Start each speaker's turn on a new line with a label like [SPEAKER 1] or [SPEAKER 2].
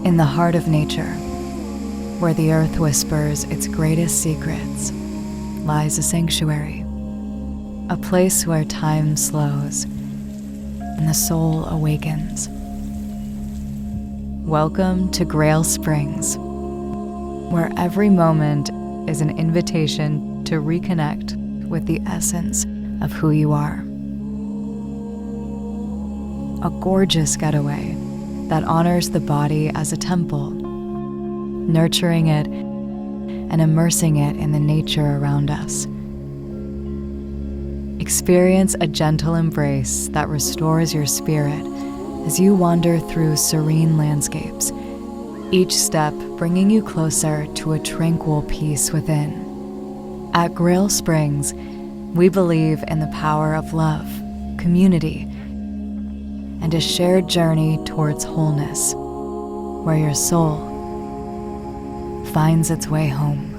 [SPEAKER 1] In the heart of nature, where the earth whispers its greatest secrets, lies a sanctuary, a place where time slows and the soul awakens. Welcome to Grail Springs, where every moment is an invitation to reconnect with the essence of who you are. A gorgeous getaway that honors the body as a temple, nurturing it and immersing it in the nature around us. Experience a gentle embrace that restores your spirit as you wander through serene landscapes, each step bringing you closer to a tranquil peace within. At Grail Springs, we believe in the power of love, community, and a shared journey towards wholeness, where your soul finds its way home.